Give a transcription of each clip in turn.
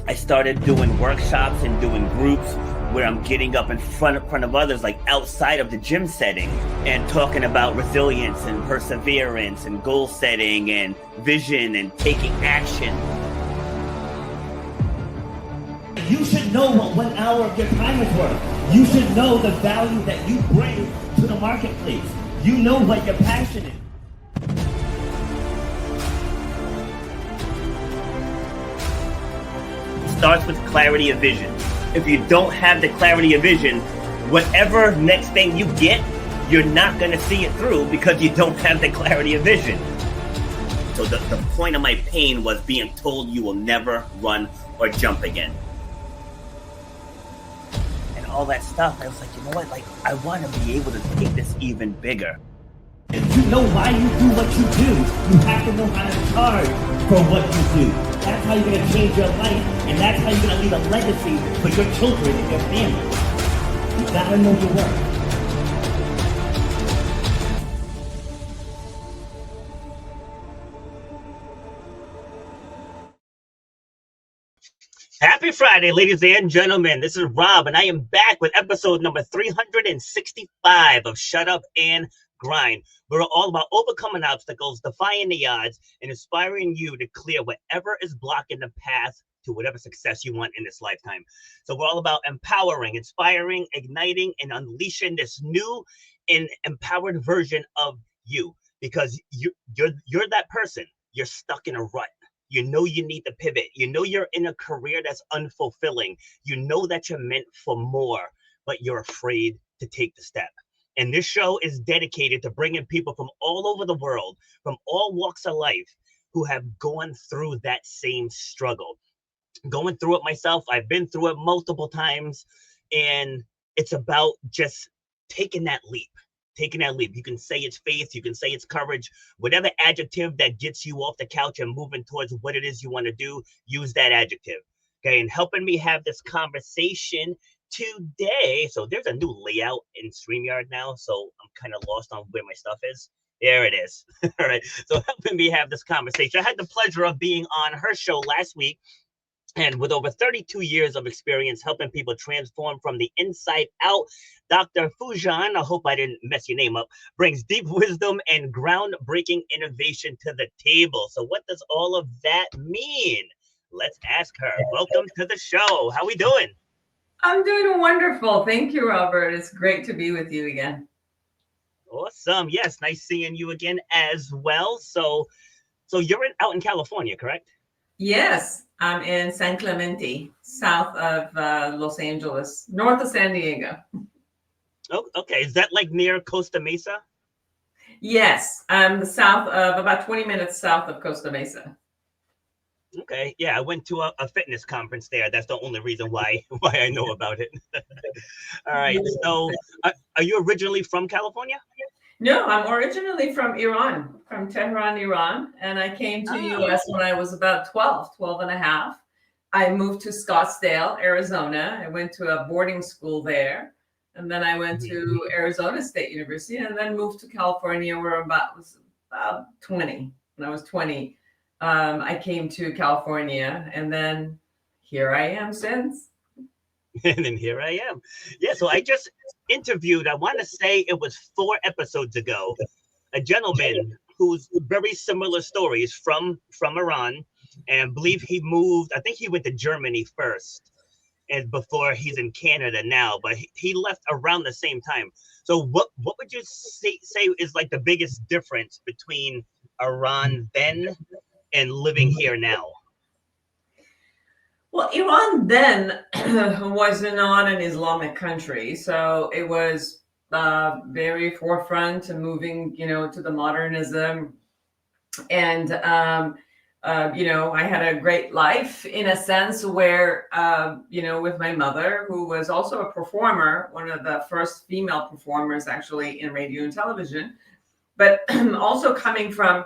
I started doing workshops and doing groups where I'm getting up in front of others, like outside of the gym setting, and talking about resilience and perseverance and goal setting and vision and taking action. You should know what 1 hour of your time is worth. You should know the value that you bring to the marketplace. You know what your passion is. Starts with clarity of vision. If you don't have the clarity of vision, whatever next thing you get, you're not going to see it through because you don't have the clarity of vision. So the point of my pain was being told you will never run or jump again. And all that stuff, I was like, you know what? Like, I want to be able to take this even bigger. If you know why you do what you do, you have to know how to charge for what you do. That's how you're going to change your life, and that's how you're going to leave a legacy for your children and your family. You got to know your worth. Happy Friday, ladies and gentlemen. This is Rob, and I am back with episode number 365 of Shut Up and Grind. We're all about overcoming obstacles, defying the odds, and inspiring you to clear whatever is blocking the path to whatever success you want in this lifetime. So we're all about empowering, inspiring, igniting, and unleashing this new and empowered version of you, because you're that person. You're stuck in a rut. You know you need to pivot. You know you're in a career that's unfulfilling. You know that you're meant for more, but you're afraid to take the step. And this show is dedicated to bringing people from all over the world, from all walks of life, who have gone through that same struggle. Going through it myself, I've been through it multiple times, and it's about just taking that leap. Taking that leap. You can say it's faith, you can say it's courage, whatever adjective that gets you off the couch and moving towards what it is you want to do, use that adjective. Okay, and helping me have this conversation today. So there's a new layout in StreamYard now, so I'm kind of lost on where my stuff is. There it is. All right. So helping me have this conversation. I had the pleasure of being on her show last week. And with over 32 years of experience helping people transform from the inside out, Dr. Foojan, I hope I didn't mess your name up, brings deep wisdom and groundbreaking innovation to the table. So what does all of that mean? Let's ask her. Welcome to the show. How we doing? I'm doing wonderful. Thank you, Robert. It's great to be with you again. Awesome. Yes, nice seeing you again as well. So you're out in California, correct? Yes, I'm in San Clemente, south of Los Angeles, north of San Diego. Oh, okay. Is that like near Costa Mesa? Yes, I'm south of about 20 minutes south of Costa Mesa. Okay, yeah, I went to a fitness conference there. That's the only reason why I know about it. All right, so are you originally from California? No, I'm originally from Iran, from Tehran, Iran. And I came to U.S. when I was about 12 and a half. I moved to Scottsdale, Arizona. I went to a boarding school there. And then I went to Arizona State University and then moved to California where I was about 20. When I was 20, I came to California, and then here I am since. And then here I am. Yeah, so I just interviewed, I want to say it was 4 episodes ago, a gentleman who's very similar stories from Iran, and I believe he moved, I think he went to Germany first, and before he's in Canada now, but he left around the same time. So what would you say is like the biggest difference between Iran then and living here now? Well, Iran then was not an Islamic country, so it was very forefront to moving, to the modernism. And, I had a great life in a sense where, with my mother, who was also a performer, one of the first female performers actually in radio and television, but also coming from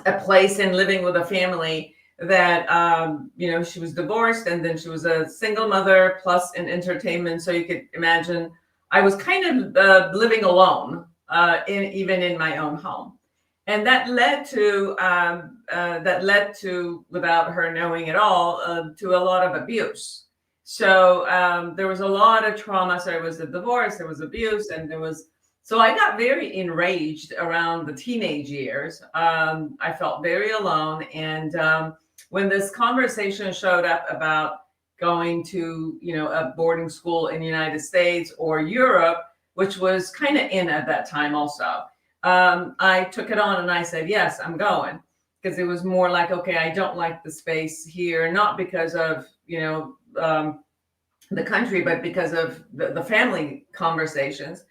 a place and living with a family that, she was divorced, and then she was a single mother plus in entertainment. So you could imagine I was kind of living alone, even in my own home. And that led to, without her knowing at all, to a lot of abuse. So there was a lot of trauma. So there was a divorce, there was abuse, and so I got very enraged around the teenage years. I felt very alone. And when this conversation showed up about going to, a boarding school in the United States or Europe, which was kind of in at that time also, I took it on and I said, yes, I'm going. Because it was more like, okay, I don't like the space here, not because of, the country, but because of the family conversations.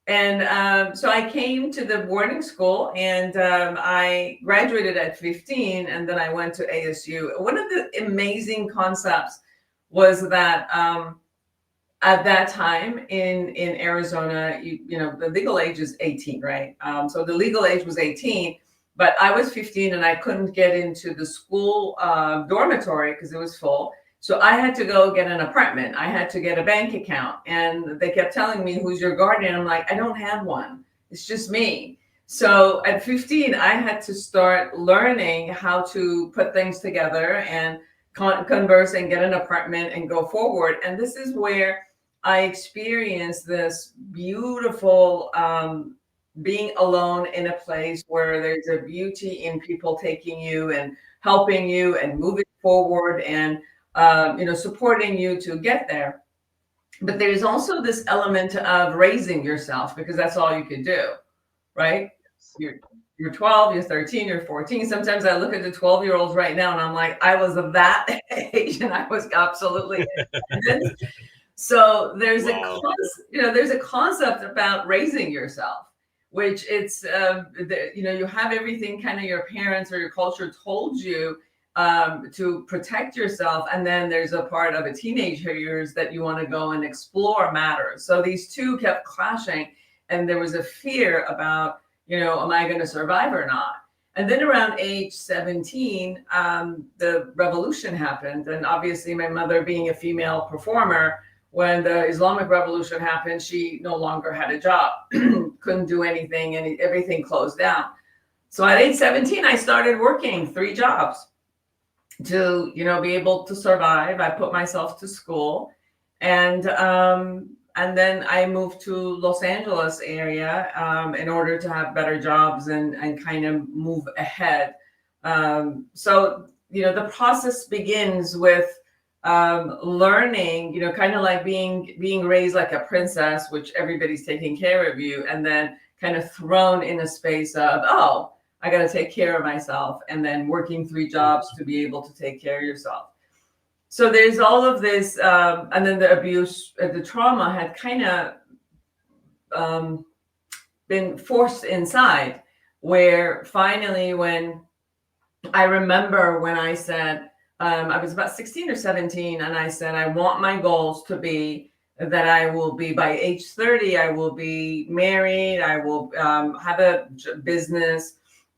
And so I came to the boarding school, and I graduated at 15, and then I went to ASU. One of the amazing concepts was that at that time in Arizona, the legal age is 18, right? So the legal age was 18, but I was 15 and I couldn't get into the school dormitory because it was full. So I had to go get an apartment. I had to get a bank account, and they kept telling me, who's your guardian? I'm like, I don't have one. It's just me. So at 15, I had to start learning how to put things together and converse and get an apartment and go forward. And this is where I experienced this beautiful being alone in a place where there's a beauty in people taking you and helping you and moving forward and supporting you to get there. But there's also this element of raising yourself, because that's all you could do, right? You're 12, you're 13, you're 14. Sometimes I look at the 12-year-olds right now and I'm like, I was of that age and I was absolutely independent. So there's there's a concept about raising yourself, which it's you have everything kind of your parents or your culture told you to protect yourself, and then there's a part of a teenage years that you want to go and explore matters. So these two kept clashing, and there was a fear about, am I going to survive or not? And then around age 17, the revolution happened, and obviously my mother, being a female performer, when the Islamic Revolution happened, she no longer had a job, couldn't do anything, and everything closed down. So at age 17, I started working 3 jobs to, be able to survive. I put myself to school, and then I moved to Los Angeles area in order to have better jobs and kind of move ahead. So, the process begins with learning, kind of like being raised like a princess, which everybody's taking care of you, and then kind of thrown in a space of, oh, I got to take care of myself, and then working 3 jobs to be able to take care of yourself. So there's all of this, and then the abuse, the trauma had kind of been forced inside, where finally, when I remember when I said, I was about 16 or 17, and I said, I want my goals to be that I will be, by age 30, I will be married, I will have a business,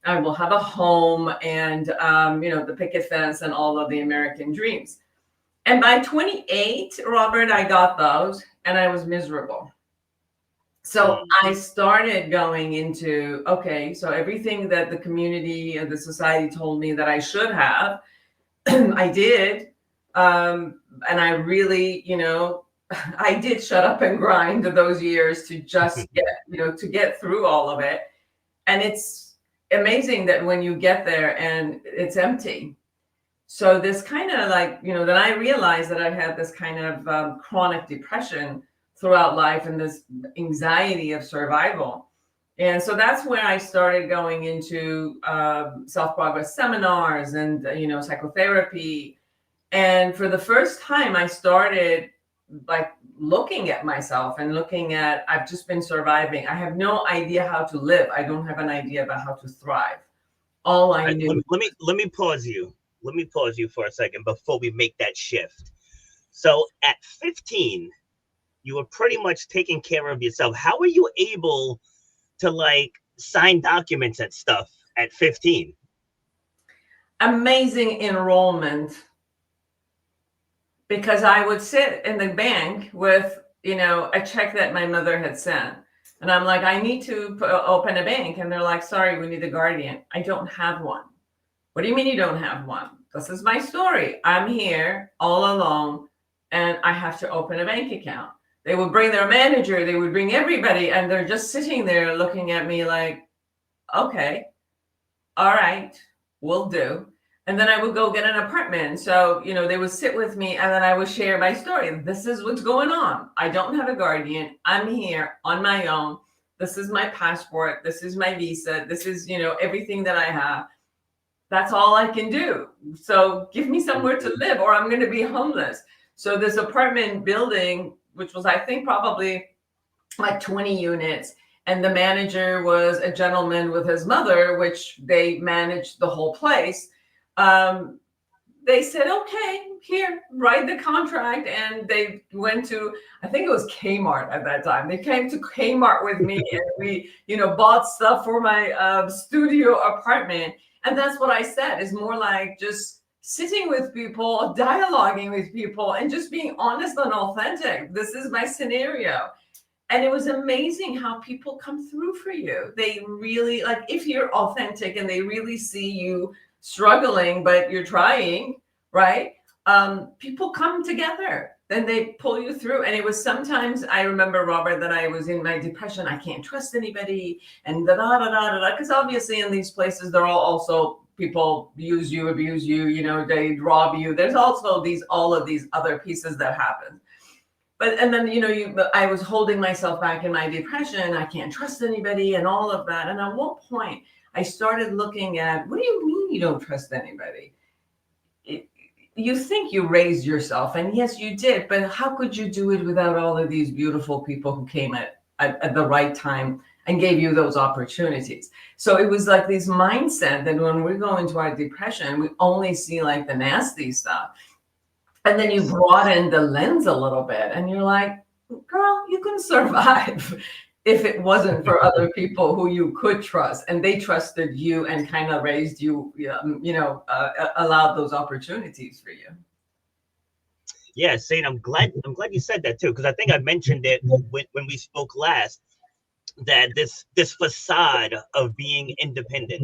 I will have a home, and, the picket fence and all of the American dreams. And by 28, Robert, I got those, and I was miserable. So I started going into, okay, so everything that the community and the society told me that I should have, I did. And I really, I did shut up and grind those years to just get through all of it. And it's amazing that when you get there and it's empty. So this kind of like, then I realized that I had this kind of chronic depression throughout life and this anxiety of survival. And so that's when I started going into self-progress seminars and, psychotherapy. And for the first time, I started like looking at myself and looking at, I've just been surviving. I have no idea how to live. I don't have an idea about how to thrive. All I knew. Let me pause you. Let me pause you for a second before we make that shift. So at 15, you were pretty much taking care of yourself. How were you able to like sign documents and stuff at 15? Amazing enrollment. Because I would sit in the bank with, a check that my mother had sent. And I'm like, I need to open a bank. And they're like, sorry, we need a guardian. I don't have one. What do you mean you don't have one? This is my story. I'm here all alone and I have to open a bank account. They would bring their manager, they would bring everybody, and they're just sitting there looking at me like, okay, all right, will do. And then I would go get an apartment. So, they would sit with me and then I would share my story. This is what's going on. I don't have a guardian. I'm here on my own. This is my passport. This is my visa. This is, everything that I have. That's all I can do. So give me somewhere to live or I'm going to be homeless. So this apartment building, which was, I think, probably like 20 units. And the manager was a gentleman with his mother, which they managed the whole place. They said, okay, here, write the contract. And they went to, I think it was Kmart at that time. They came to Kmart with me and we, bought stuff for my studio apartment. And that's what I said, is more like just sitting with people, dialoguing with people, and just being honest and authentic. This is my scenario. And it was amazing how people come through for you. They really, like, if you're authentic and they really see you struggling, but you're trying, right? People come together, then they pull you through. And it was sometimes, I remember, Robert, that I was in my depression. I can't trust anybody, and because obviously in these places, they're also people use you, abuse you, they rob you. There's also all of these other pieces that happen. But, and then, I was holding myself back in my depression. I can't trust anybody and all of that. And at one point I started looking at, what do you mean you don't trust anybody? You think you raised yourself, and yes, you did, but how could you do it without all of these beautiful people who came at the right time and gave you those opportunities? So it was like this mindset that when we go into our depression, we only see like the nasty stuff. And then you broaden the lens a little bit and you're like, girl, you can survive if it wasn't for other people who you could trust, and they trusted you and kind of raised you, allowed those opportunities for you. Yeah, Zeine, I'm glad you said that too, because I think I mentioned it when we spoke last, that this facade of being independent,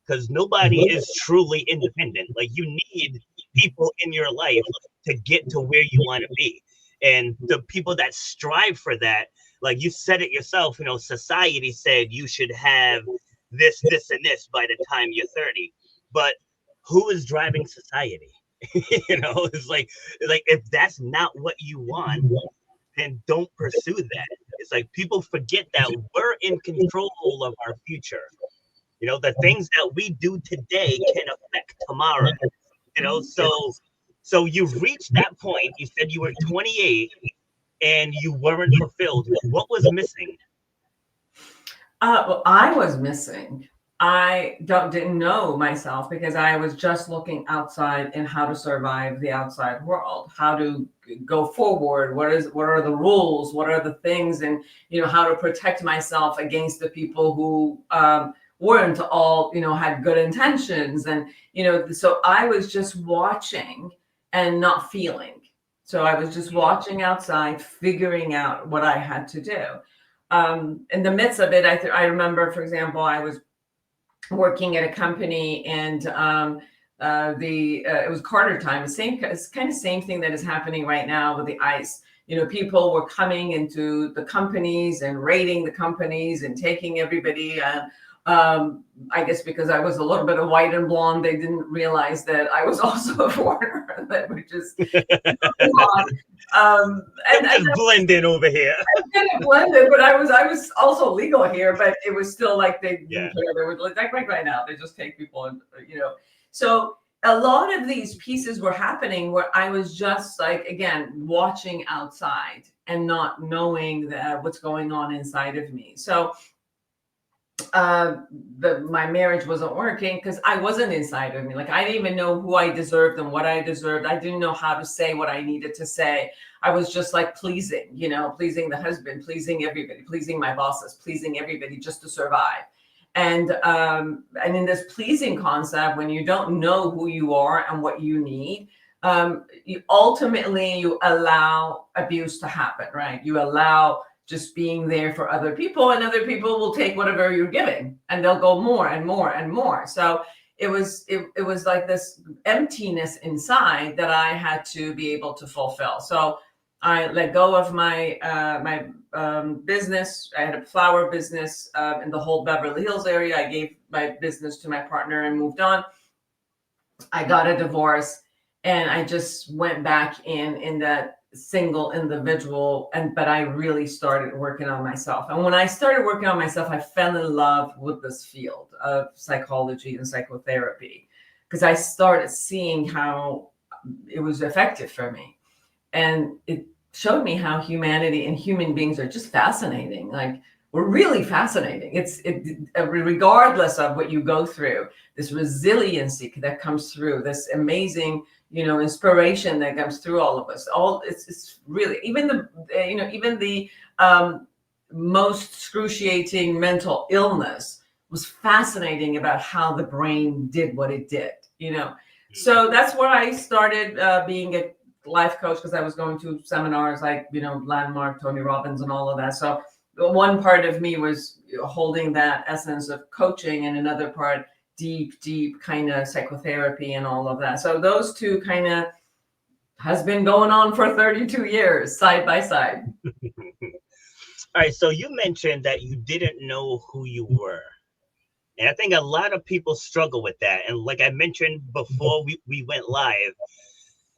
because nobody is truly independent. Like, you need people in your life to get to where you want to be, and the people that strive for that, like you said it yourself, society said you should have this, and this by the time you're 30, but who is driving society? It's like if that's not what you want, then don't pursue that. It's like people forget that we're in control of our future. The things that we do today can affect tomorrow. So you've reached that point. You said you were 28 and you weren't fulfilled. What was missing? Well, I was missing. I didn't know myself because I was just looking outside and how to survive the outside world, how to go forward. What are the rules? What are the things? And, how to protect myself against the people who weren't all, had good intentions. And, so I was just watching and not feeling. So I was just watching outside, figuring out what I had to do. In the midst of it, I remember, for example, I was working at a company, and it was Carter time. It's kind of same thing that is happening right now with the ICE. People were coming into the companies and raiding the companies and taking everybody. I guess because I was a little bit of white and blonde, they didn't realize that I was also a foreigner. That would just and blend in over here. I kind of blended, but I was also legal here, but it was still like they didn't care. They would like right now, they just take people and So a lot of these pieces were happening where I was just like, again, watching outside and not knowing what's going on inside of me. So my marriage wasn't working because I wasn't inside of me. Like, I didn't even know who I deserved and what I deserved. I didn't know how to say what I needed to say. I was just like pleasing the husband, pleasing everybody, pleasing my bosses, pleasing everybody just to survive. And in this pleasing concept, when you don't know who you are and what you need, you ultimately allow abuse to happen, right? You allow just being there for other people, and other people will take whatever you're giving and they'll go more and more and more. So it was like this emptiness inside that I had to be able to fulfill. So I let go of my business. I had a flower business in the whole Beverly Hills area. I gave my business to my partner and moved on. I got a divorce, and I just went back in that single individual, but I really started working on myself. And when I started working on myself, I fell in love with this field of psychology and psychotherapy, because I started seeing how it was effective for me. And it showed me how humanity and human beings are just fascinating. Like, we're really fascinating. Regardless of what you go through, this resiliency that comes through, this amazing, inspiration that comes through all of us. It's really, even the most excruciating mental illness was fascinating about how the brain did what it did. So that's where I started being a life coach, because I was going to seminars like Landmark, Tony Robbins, and all of that. So one part of me was holding that essence of coaching, and another part deep kind of psychotherapy and all of that. So those two kind of has been going on for 32 years, side by side. All right, so you mentioned that you didn't know who you were. And I think a lot of people struggle with that. And like I mentioned before we went live,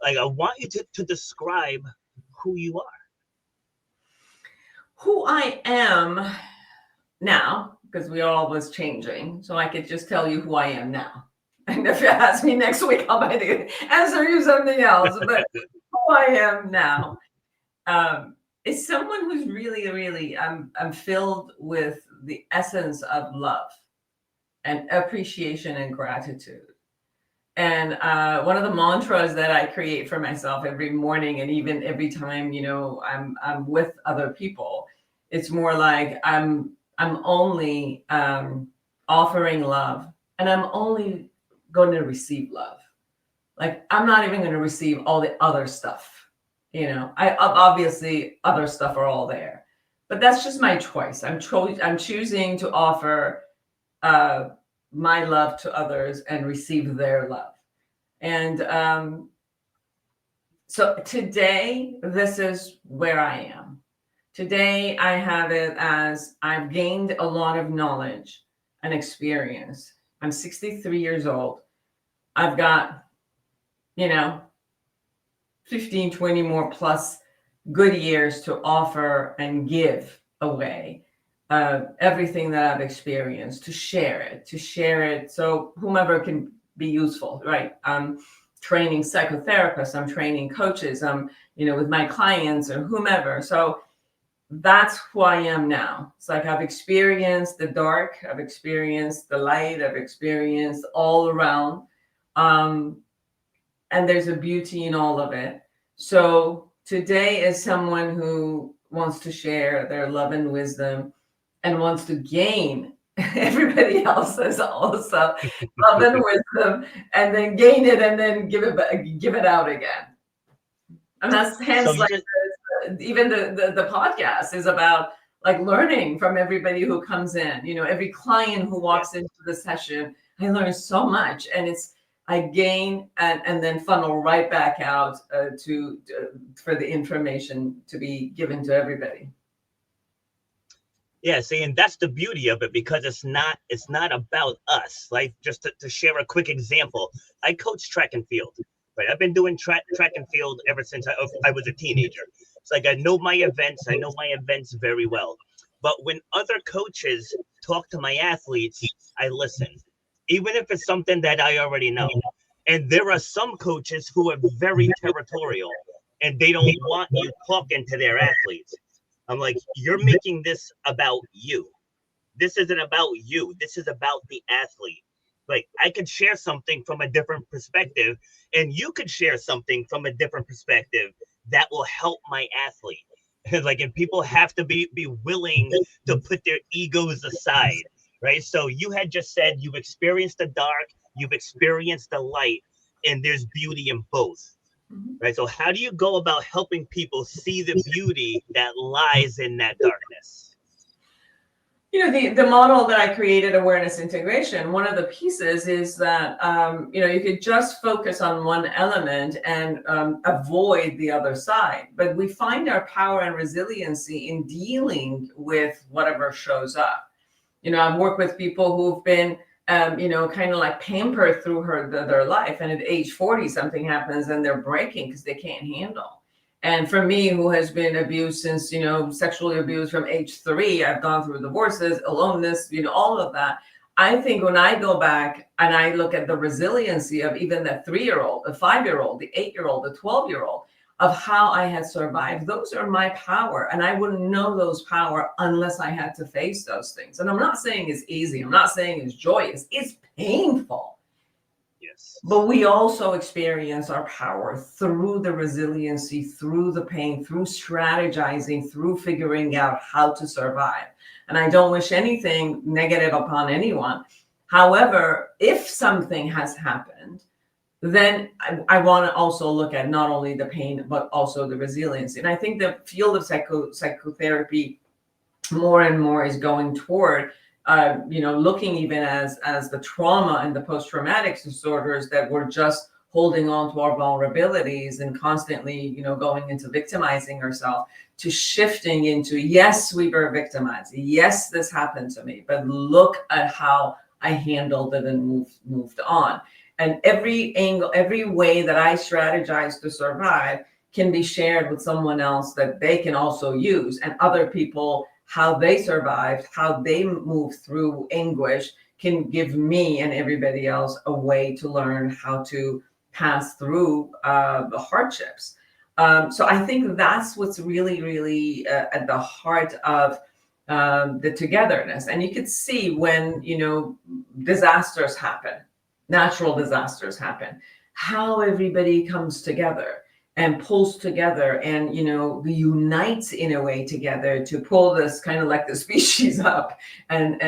like, I want you to describe who you are. Who I am now, because we are always changing. So I could just tell you who I am now. And if you ask me next week, I might answer you something else. But who I am now is someone who's really, I'm filled with the essence of love and appreciation and gratitude. And one of the mantras that I create for myself every morning, and even every time, I'm with other people, it's more like I'm only offering love, and I'm only going to receive love. Like, I'm not even going to receive all the other stuff. I obviously other stuff are all there, but that's just my choice. I'm choosing to offer my love to others and receive their love. And so today, this is where I am. Today, I have it as I've gained a lot of knowledge and experience. I'm 63 years old. I've got, 15, 20 more plus good years to offer and give away everything that I've experienced, to share it so whomever can be useful, right? I'm training psychotherapists, I'm training coaches, I'm, with my clients or whomever. So that's who I am now. It's like I've experienced the dark, I've experienced the light, I've experienced all around. And there's a beauty in all of it. So today is someone who wants to share their love and wisdom and wants to gain everybody else's also love and wisdom, and then gain it and then give it out again. And that's hence even the podcast is about like learning from everybody who comes in. Every client who walks into the session, I learn so much, and I gain and then funnel right back out for the information to be given to everybody. Yeah, see, and that's the beauty of it, because it's not about us. Like, just to share a quick example, I coach track and field. Right, I've been doing track and field ever since I was a teenager. It's like I know my events very well. But when other coaches talk to my athletes, I listen, even if it's something that I already know. And there are some coaches who are very territorial, and they don't want you talking to their athletes. I'm like, you're making this about you. This isn't about you. This is about the athlete. Like, I could share something from a different perspective, and you could share something from a different perspective that will help my athlete. Like, and people have to be willing to put their egos aside, right? So you had just said you've experienced the dark, you've experienced the light, and there's beauty in both. right? So how do you go about helping people see the beauty that lies in that darkness? The model that I created, awareness integration, one of the pieces is that, you could just focus on one element and avoid the other side. But we find our power and resiliency in dealing with whatever shows up. I've worked with people who've been, kind of like pampered through their life. And at age 40, something happens and they're breaking because they can't handle. And for me, who has been abused since, sexually abused from age 3, I've gone through divorces, aloneness, all of that. I think when I go back and I look at the resiliency of even that 3-year-old, the 5-year-old, the 8-year-old, the 12-year-old, of how I had survived, those are my power. And I wouldn't know those power unless I had to face those things. And I'm not saying it's easy. I'm not saying it's joyous. It's painful. Yes. But we also experience our power through the resiliency, through the pain, through strategizing, through figuring out how to survive. And I don't wish anything negative upon anyone. However, if something has happened, then I want to also look at not only the pain, but also the resilience. And I think the field of psychotherapy more and more is going toward looking even as the trauma and the post-traumatic disorders that we're just holding on to our vulnerabilities and constantly, going into victimizing ourselves, to shifting into, yes, we were victimized. Yes, this happened to me, but look at how I handled it and moved on. And every angle, every way that I strategize to survive can be shared with someone else that they can also use. And other people, how they survived, how they moved through anguish, can give me and everybody else a way to learn how to pass through the hardships. So I think that's what's really, really at the heart of the togetherness. And you could see when, disasters happen, natural disasters happen, how everybody comes together and pulls together and, unites in a way together to pull this kind of like the species up. And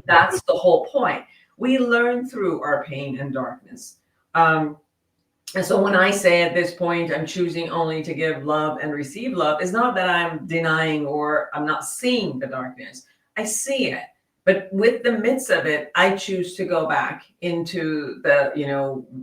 that's the whole point. We learn through our pain and darkness. And so when I say at this point, I'm choosing only to give love and receive love, it's not that I'm denying or I'm not seeing the darkness. I see it. But with the midst of it, I choose to go back into the,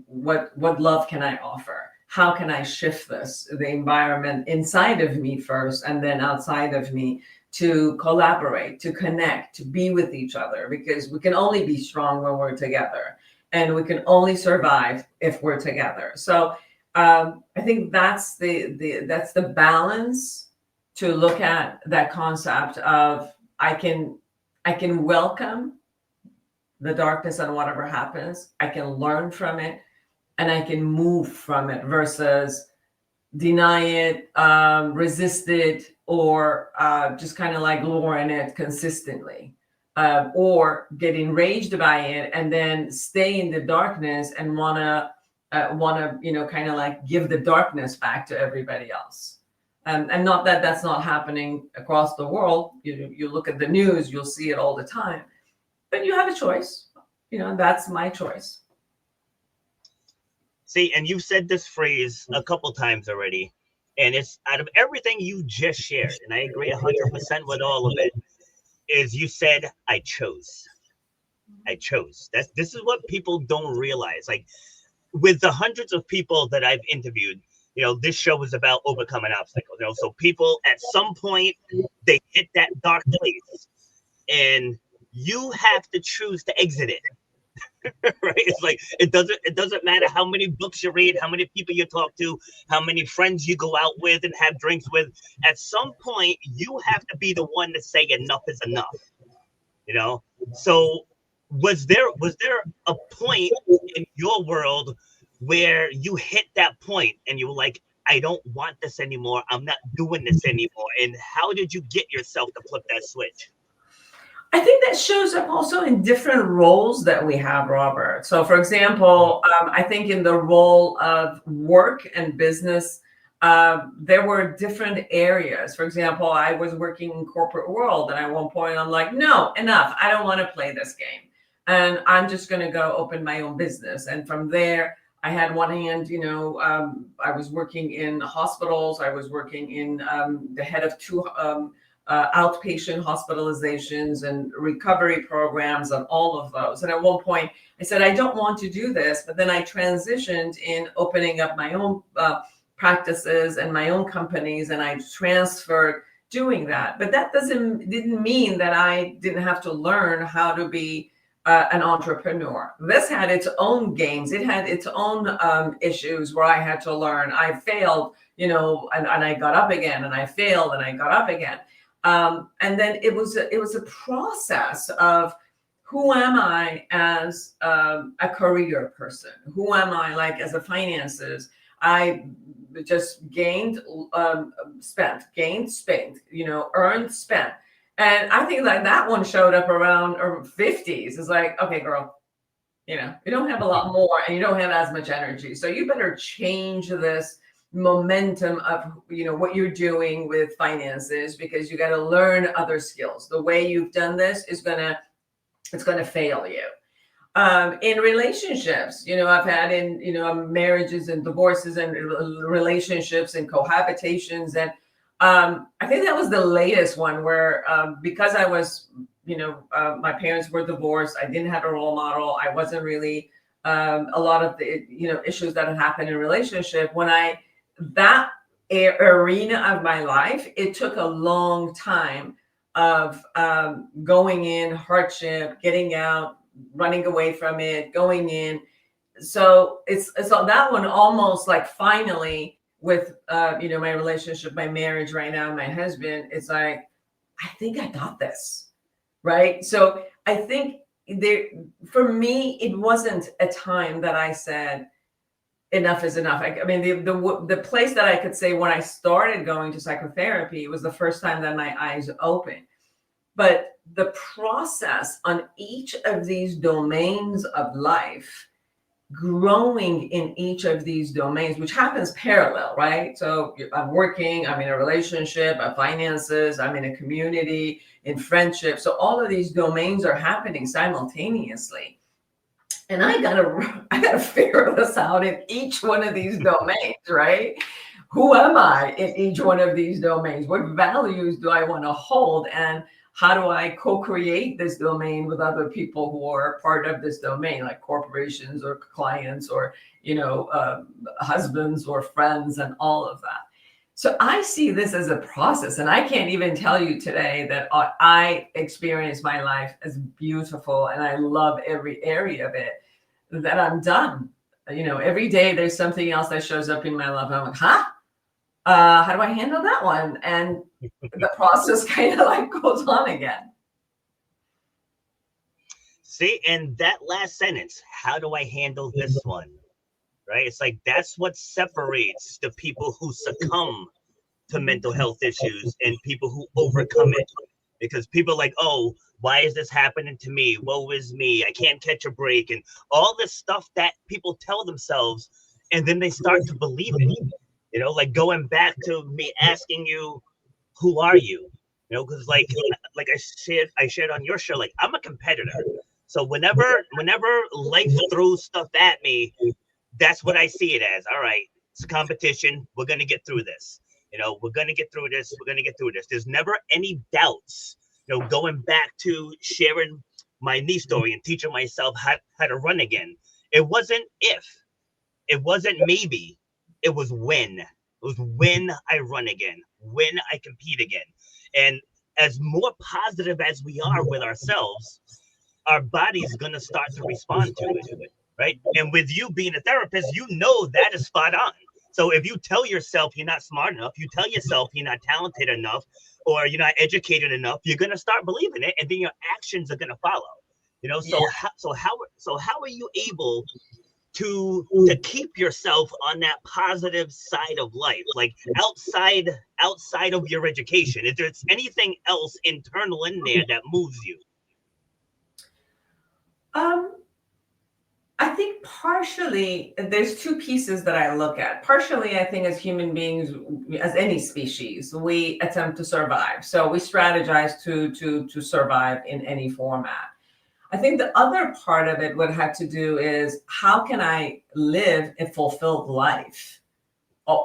what love can I offer? How can I shift the environment inside of me first and then outside of me, to collaborate, to connect, to be with each other, because we can only be strong when we're together, and we can only survive if we're together. So I think that's the balance, to look at that concept of I can welcome the darkness and whatever happens. I can learn from it and I can move from it, versus deny it, resist it, or just kind of like lower in it consistently, or get enraged by it and then stay in the darkness and wanna kind of like give the darkness back to everybody else. And not that that's not happening across the world. You look at the news, you'll see it all the time. But you have a choice. That's my choice. See, and you've said this phrase a couple times already, and it's out of everything you just shared, and I agree 100% with all of it, is you said, I chose. I chose. This is what people don't realize. Like, with the hundreds of people that I've interviewed, this show is about overcoming obstacles. So people at some point, they hit that dark place, and you have to choose to exit it. Right? It's like it doesn't matter how many books you read, how many people you talk to, how many friends you go out with and have drinks with. At some point, you have to be the one to say enough is enough. So was there a point in your world where you hit that point and you were like, I don't want this anymore, I'm not doing this anymore? And how did you get yourself to flip that switch? I think that shows up also in different roles that we have, Robert. So, for example, I think in the role of work and business, there were different areas. For example, I was working in corporate world, and at one point I'm like, no, enough. I don't want to play this game. And I'm just going to go open my own business. And from there, I had one hand, I was working in hospitals. I was working in the head of two outpatient hospitalizations and recovery programs and all of those. And at one point I said, I don't want to do this. But then I transitioned in opening up my own practices and my own companies, and I transferred doing that. But that didn't mean that I didn't have to learn how to be an entrepreneur. This had its own games. It had its own issues where I had to learn. I failed, and I got up again, and I failed, and I got up again. And then it was a process of, who am I as a career person? Who am I like as a finances? I just gained, spent, earned, spent. And I think that one showed up around 50s. It's like, okay, girl, you don't have a lot more and you don't have as much energy. So you better change this momentum of, what you're doing with finances, because you got to learn other skills. The way you've done this it's going to fail you. In relationships, I've had in, marriages and divorces and relationships and cohabitations. And I think that was the latest one where, because I was, my parents were divorced. I didn't have a role model. I wasn't really, a lot of the, issues that had happened in relationship. That arena of my life, it took a long time of going in, hardship, getting out, running away from it, going in. So it's that one almost like finally with my relationship, my marriage right now, my husband, it's like, I think I got this, right? So I think for me, it wasn't a time that I said enough is enough. I mean, the place that I could say when I started going to psychotherapy, it was the first time that my eyes opened. But the process on each of these domains of life, growing in each of these domains, which happens parallel, right? So I'm working, I'm in a relationship, I'm finances, I'm in a community, in friendship. So all of these domains are happening simultaneously. And I gotta figure this out in each one of these domains, right? Who am I in each one of these domains? What values do I want to hold? And how do I co-create this domain with other people who are part of this domain, like corporations or clients or, husbands or friends and all of that. So I see this as a process, and I can't even tell you today that I experience my life as beautiful and I love every area of it, that I'm done. Every day there's something else that shows up in my life. I'm like, how do I handle that one? And the process kind of like goes on again. See, and that last sentence, how do I handle this one? Right? It's like, that's what separates the people who succumb to mental health issues and people who overcome it. Because people are like, oh, why is this happening to me? Woe is me. I can't catch a break. And all this stuff that people tell themselves, and then they start to believe it. Like going back to me asking you, who are you? Because like I shared on your show, like, I'm a competitor. So whenever life throws stuff at me, that's what I see it as. All right, it's a competition. We're going to get through this. We're going to get through this. We're going to get through this. There's never any doubts, going back to sharing my knee story and teaching myself how to run again. It wasn't if, it wasn't maybe, it was when. It was when I run again, when I compete again. And as more positive as we are with ourselves, our body's going to start to respond to it, right? And with you being a therapist, that is spot on. So if you tell yourself you're not smart enough, you tell yourself you're not talented enough, or you're not educated enough, you're going to start believing it, and then your actions are going to follow. So how are you able to keep yourself on that positive side of life, like outside of your education? If there's anything else internal in there that moves you? I think partially there's two pieces that I look at. Partially, I think as human beings, as any species, we attempt to survive. So we strategize to survive in any format. I think the other part of it would have to do is how can I live a fulfilled life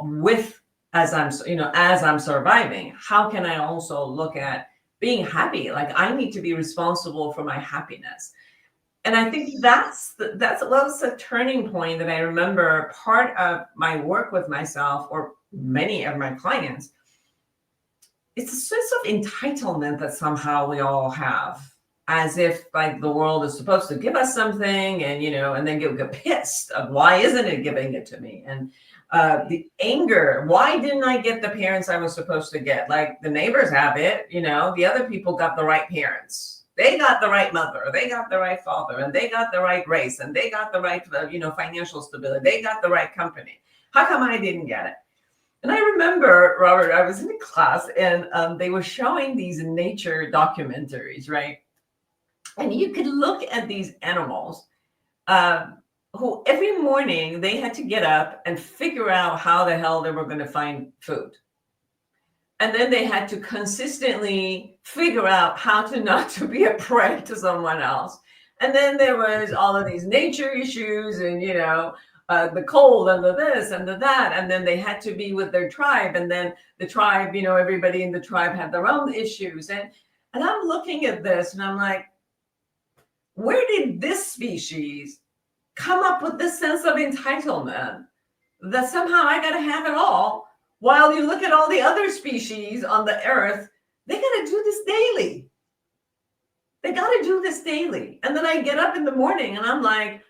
with as I'm surviving? How can I also look at being happy? Like I need to be responsible for my happiness. And I think that was a turning point that I remember part of my work with myself or many of my clients. It's a sense of entitlement that somehow we all have, as if like the world is supposed to give us something and, and then get pissed of why isn't it giving it to me? And the anger, why didn't I get the parents I was supposed to get? Like the neighbors have it, the other people got the right parents. They got the right mother, they got the right father, and they got the right race, and they got the right, financial stability. They got the right company. How come I didn't get it? And I remember, Robert, I was in a class and they were showing these nature documentaries, right? And you could look at these animals who every morning they had to get up and figure out how the hell they were going to find food. And then they had to consistently figure out how to not to be a prey to someone else. And then there was all of these nature issues and, the cold and the this and the that. And then they had to be with their tribe. And then the tribe, everybody in the tribe had their own issues. And I'm looking at this and I'm like, where did this species come up with this sense of entitlement that somehow I got to have it all? While you look at all the other species on the earth, they got to do this daily. They got to do this daily. And then I get up in the morning and I'm like,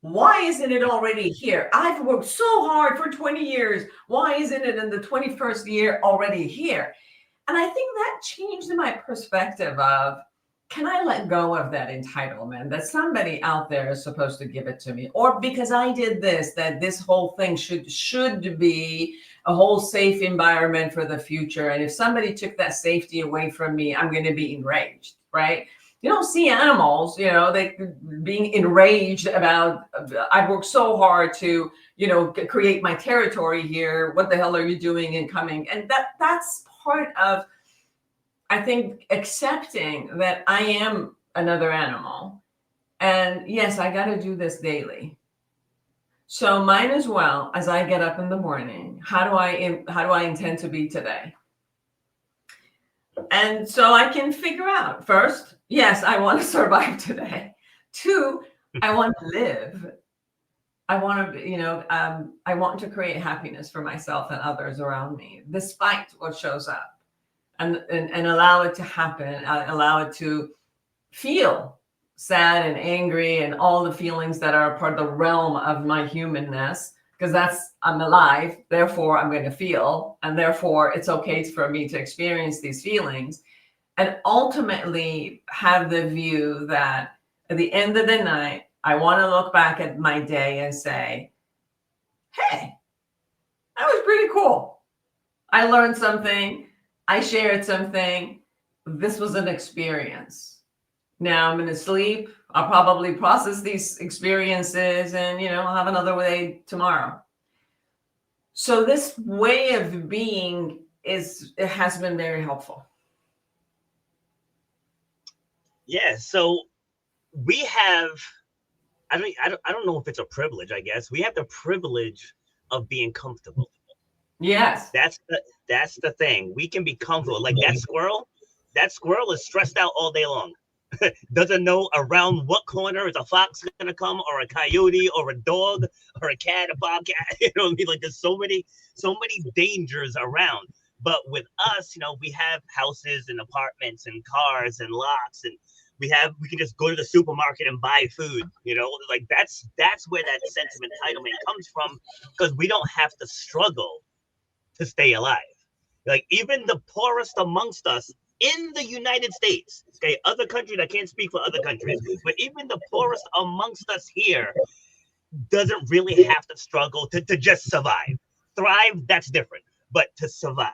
why isn't it already here? I've worked so hard for 20 years. Why isn't it in the 21st year already here? And I think that changed my perspective of, can I let go of that entitlement that somebody out there is supposed to give it to me? Or because I did this, that this whole thing should be a whole safe environment for the future. And if somebody took that safety away from me, I'm going to be enraged, right? You don't see animals, they being enraged about, I've worked so hard to, create my territory here. What the hell are you doing and coming? And that's part of, I think, accepting that I am another animal. And yes, I got to do this daily. So mine as well, as I get up in the morning, how do I intend to be today? And so I can figure out, first, yes, I want to survive today. 2, I want to live. I want to, I want to create happiness for myself and others around me, despite what shows up, and allow it to happen, allow it to feel sad and angry and all the feelings that are part of the realm of my humanness, because I'm alive, therefore I'm going to feel, and therefore it's okay for me to experience these feelings, and ultimately have the view that at the end of the night, I want to look back at my day and say, hey, that was pretty cool. I learned something. I shared something. This was an experience. Now I'm going to sleep. I'll probably process these experiences and, I'll have another day tomorrow. So this way of being it has been very helpful. Yeah. So we have, I don't know if it's a privilege, I guess. We have the privilege of being comfortable. Yes. That's the thing. We can be comfortable. Like that squirrel is stressed out all day long. Doesn't know around what corner is a fox gonna come, or a coyote, or a dog, or a cat, a bobcat. You know what I mean? Like there's so many dangers around. But with us, we have houses and apartments and cars and lots, and we can just go to the supermarket and buy food. Like that's where that sense of entitlement comes from, because we don't have to struggle to stay alive. Like even the poorest amongst us in the United States, okay, other countries, I can't speak for other countries, but even the poorest amongst us here doesn't really have to struggle to just survive. Thrive, that's different, but to survive.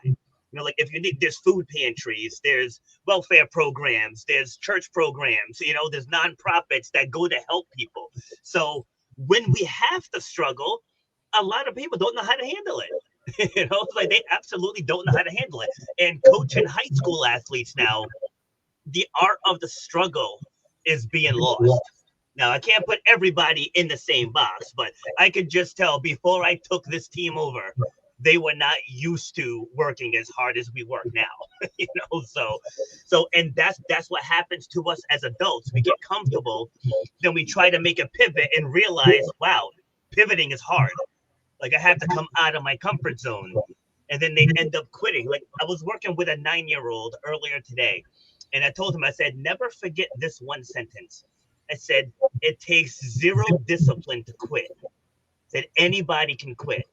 Like if you need, there's food pantries, there's welfare programs, there's church programs, there's nonprofits that go to help people. So when we have to struggle, a lot of people don't know how to handle it. Like they absolutely don't know how to handle it. And coaching high school athletes now, the art of the struggle is being lost. Now, I can't put everybody in the same box, but I could just tell before I took this team over, they were not used to working as hard as we work now. And that's what happens to us as adults. We get comfortable, then we try to make a pivot and realize, wow, pivoting is hard. Like I have to come out of my comfort zone. And then they end up quitting. Like I was working with a 9-year-old earlier today, and I told him, I said, never forget this one sentence. I said, it takes zero discipline to quit. I said anybody can quit.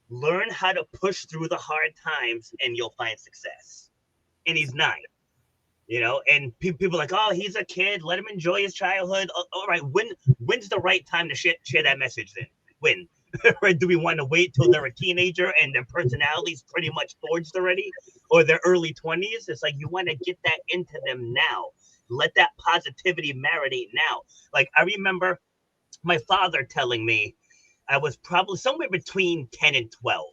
Learn how to push through the hard times and you'll find success. And he's 9, and people are like, oh, he's a kid. Let him enjoy his childhood. All right. When's the right time to share that message then? When? Or do we want to wait till they're a teenager and their personality's pretty much forged already, or their early 20s? It's like you want to get that into them now. Let that positivity marinate now. Like I remember my father telling me I was probably somewhere between 10 and 12,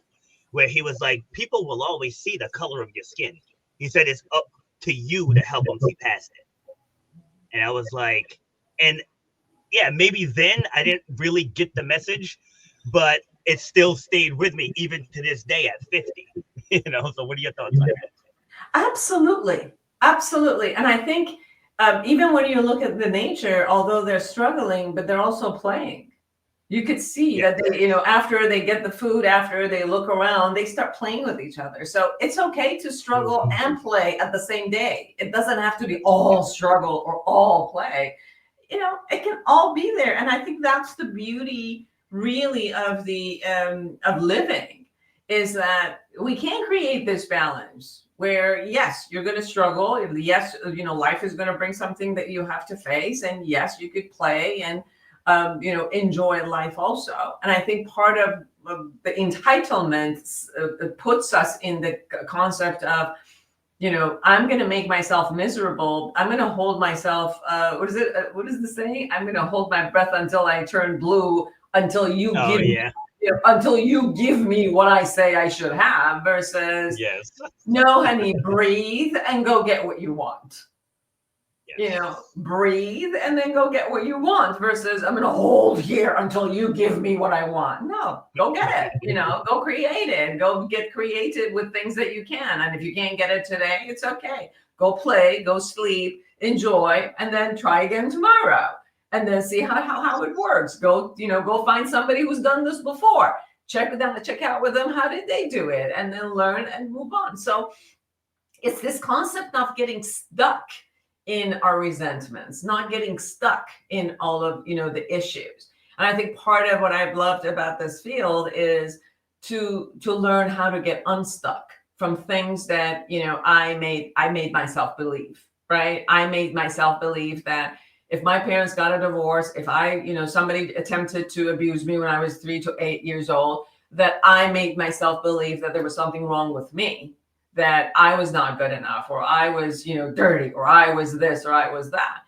where he was like, people will always see the color of your skin. He said it's up to you to help them see past it. And I was like, and yeah, maybe then I didn't really get the message, but it still stayed with me even to this day at 50. So what are your thoughts on that? Absolutely. And I think even when you look at the nature, although they're struggling, but they're also playing. You could see that they, after they get the food, after they look around, they start playing with each other. So it's okay to struggle and play at the same day. It doesn't have to be all struggle or all play. It can all be there. And I think that's the beauty really of the of living, is that we can create this balance where, yes, you're going to struggle. Yes, life is going to bring something that you have to face. And yes, you could play and enjoy life also. And I think part of the entitlement puts us in the concept of, I'm going to make myself miserable. I'm going to hold myself. What is it? What is the saying? I'm going to hold my breath until I turn blue, until you until you give me what I say I should have, versus no, honey, breathe and go get what you want. Breathe and then go get what you want, versus I'm going to hold here until you give me what I want. No, go get it. Go create it. Go get creative with things that you can. And if you can't get it today, it's okay. Go play, go sleep, enjoy, and then try again tomorrow. And then see how it works. Go find somebody who's done this before. Check out with them. How did they do it? And then learn and move on. So it's this concept of getting stuck in our resentments, not getting stuck in all of, the issues. And I think part of what I've loved about this field is to learn how to get unstuck from things that, I made myself believe, right? I made myself believe that if my parents got a divorce, if somebody attempted to abuse me when I was 3 to 8 years old, that I made myself believe that there was something wrong with me, that I was not good enough, or I was, dirty, or I was this, or I was that.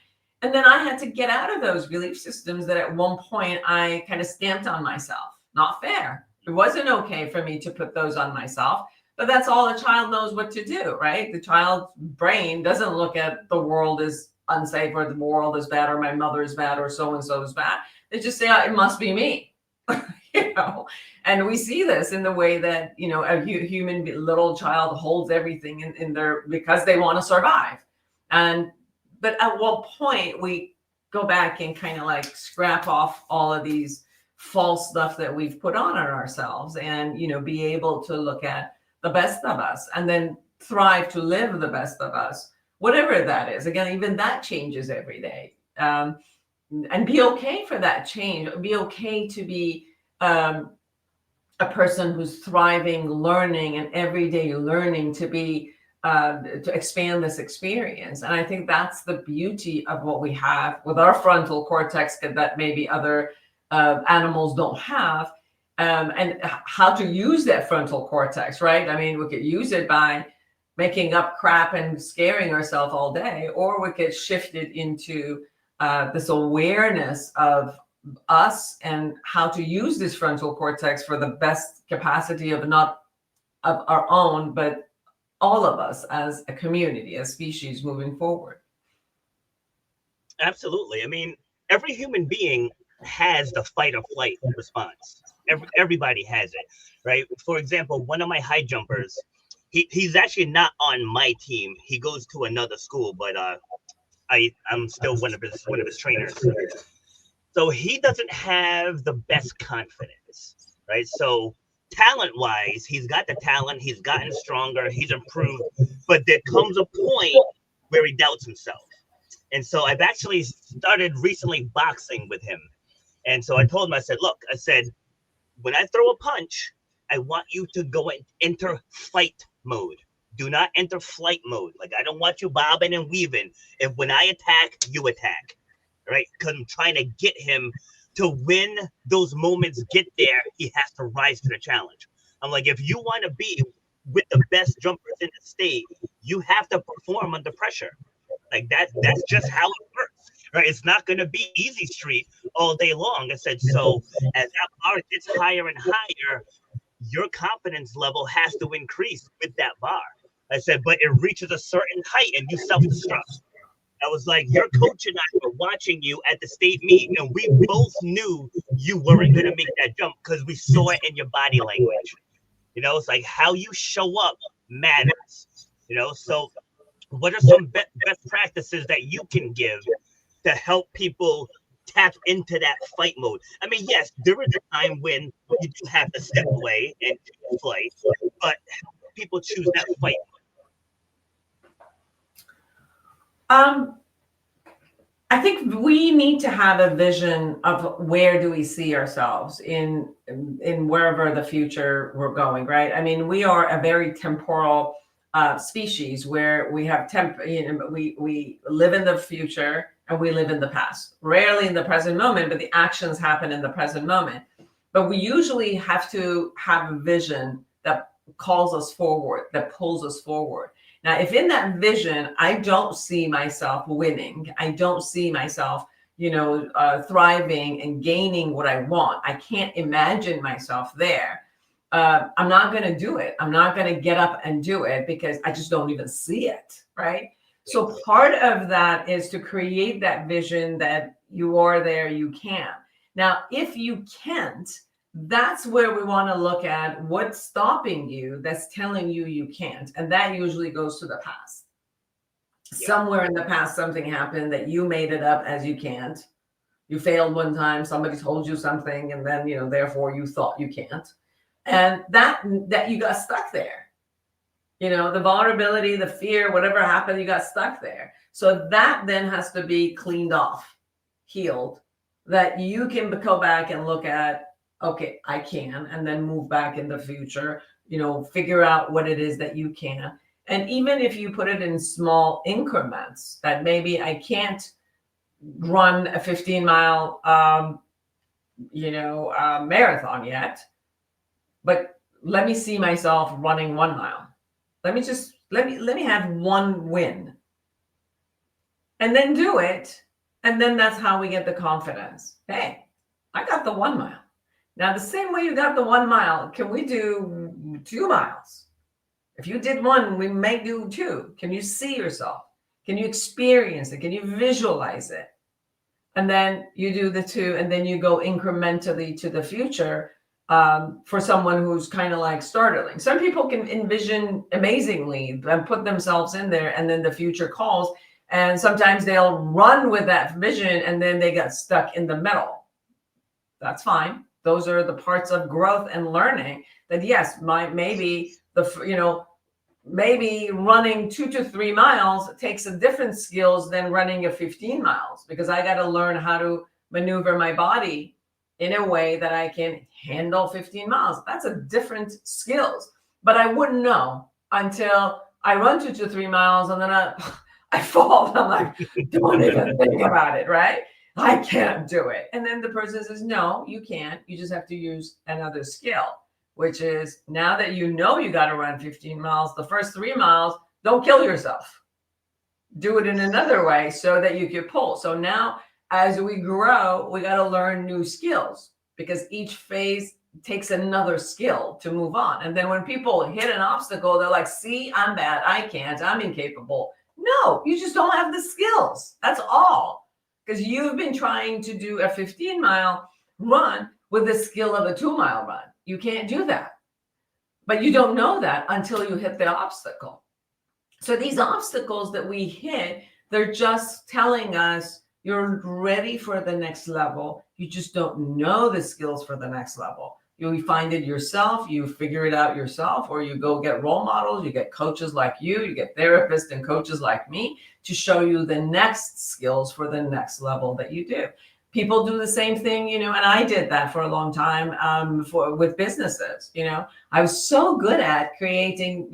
And then I had to get out of those belief systems that at one point I kind of stamped on myself. Not fair. It wasn't okay for me to put those on myself, but that's all a child knows what to do, right? The child's brain doesn't look at the world as unsafe, or the world is bad, or my mother is bad, or so-and-so is bad. They just say, it must be me. And we see this in the way that, a human little child holds everything in their, because they want to survive. But at what point we go back and kind of like scrap off all of these false stuff that we've put on ourselves, and, be able to look at the best of us and then thrive to live the best of us, whatever that is. Again, even that changes every day. And be okay for that change. Be okay to be a person who's thriving, learning, and everyday learning to be to expand this experience. And I think that's the beauty of what we have with our frontal cortex that maybe other animals don't have, and how to use that frontal cortex, right? I mean, we could use it by making up crap and scaring ourselves all day, or we could shift it into this awareness of us and how to use this frontal cortex for the best capacity of not of our own, but all of us as a community, as species moving forward. Absolutely. I mean, every human being has the fight or flight response. Everybody has it, right? For example, one of my high jumpers, he's actually not on my team. He goes to another school, but I'm still one of his trainers. So he doesn't have the best confidence, right? So talent wise, he's got the talent, he's gotten stronger, he's improved, but there comes a point where he doubts himself. And so I've actually started recently boxing with him. And so I told him, I said, look, I said, when I throw a punch, I want you to go enter fight mode. Do not enter flight mode. Like, I don't want you bobbing and weaving. If when I attack, you attack, right? Because I'm trying to get him to when those moments get there, he has to rise to the challenge. I'm like, if you want to be with the best jumpers in the state, you have to perform under pressure. Like that's just how it works, right? It's not going to be easy street all day long. I said, so as that bar gets higher and higher, your confidence level has to increase with that bar. I said, but it reaches a certain height and you self-destruct. I was like, your coach and I were watching you at the state meet, and we both knew you weren't going to make that jump because we saw it in your body language. It's like how you show up matters. So what are some best practices that you can give to help people tap into that fight mode? I mean, yes, there is a time when you do have to step away and fight, but people choose that fight mode. I think we need to have a vision of where do we see ourselves in wherever the future we're going, right? I mean, we are a very temporal species where we have we live in the future and we live in the past, rarely in the present moment, but the actions happen in the present moment. But we usually have to have a vision that calls us forward, that pulls us forward. Now, if in that vision, I don't see myself winning, I don't see myself, thriving and gaining what I want, I can't imagine myself there. I'm not going to do it. I'm not going to get up and do it because I just don't even see it, right? So part of that is to create that vision that you are there, you can. Now, if you can't, that's where we want to look at what's stopping you, that's telling you you can't. And that usually goes to the past. Yeah. Somewhere in the past, something happened that you made it up as you can't. You failed one time, somebody told you something, and then, therefore you thought you can't. And that you got stuck there. The vulnerability, the fear, whatever happened, you got stuck there. So that then has to be cleaned off, healed, that you can go back and look at, okay, I can, and then move back in the future, figure out what it is that you can. And even if you put it in small increments, that maybe I can't run a 15-mile, marathon yet, but let me see myself running 1 mile. Let me have one win and then do it. And then that's how we get the confidence. Hey, I got the 1 mile. Now, the same way you got the 1 mile, can we do 2 miles? If you did 1, we may do 2. Can you see yourself? Can you experience it? Can you visualize it? And then you do the 2, and then you go incrementally to the future for someone who's kind of like startling. Some people can envision amazingly and put themselves in there, and then the future calls. And sometimes they'll run with that vision, and then they get stuck in the middle. That's fine. Those are the parts of growth and learning that, yes, maybe running 2 to 3 miles takes a different skills than running a 15 miles, because I got to learn how to maneuver my body in a way that I can handle 15 miles. That's a different skills, but I wouldn't know until I run 2 to 3 miles and then I fall. And I'm like, don't even think about it, right? I can't do it. And then the person says, no, you can't. You just have to use another skill, which is, now that you know you got to run 15 miles, the first 3 miles, don't kill yourself. Do it in another way so that you can pull. So now as we grow, we got to learn new skills, because each phase takes another skill to move on. And then when people hit an obstacle, they're like, see, I'm bad. I can't. I'm incapable. No, you just don't have the skills. That's all. because you've been trying to do a 15-mile run with the skill of a 2-mile run. You can't do that. But you don't know that until you hit the obstacle. So these obstacles that we hit, they're just telling us you're ready for the next level. You just don't know the skills for the next level. You find it yourself, you figure it out yourself, or you go get role models, you get coaches like you get therapists and coaches like me to show you the next skills for the next level that you do. People do the same thing, and I did that for a long time with businesses. I was so good at creating,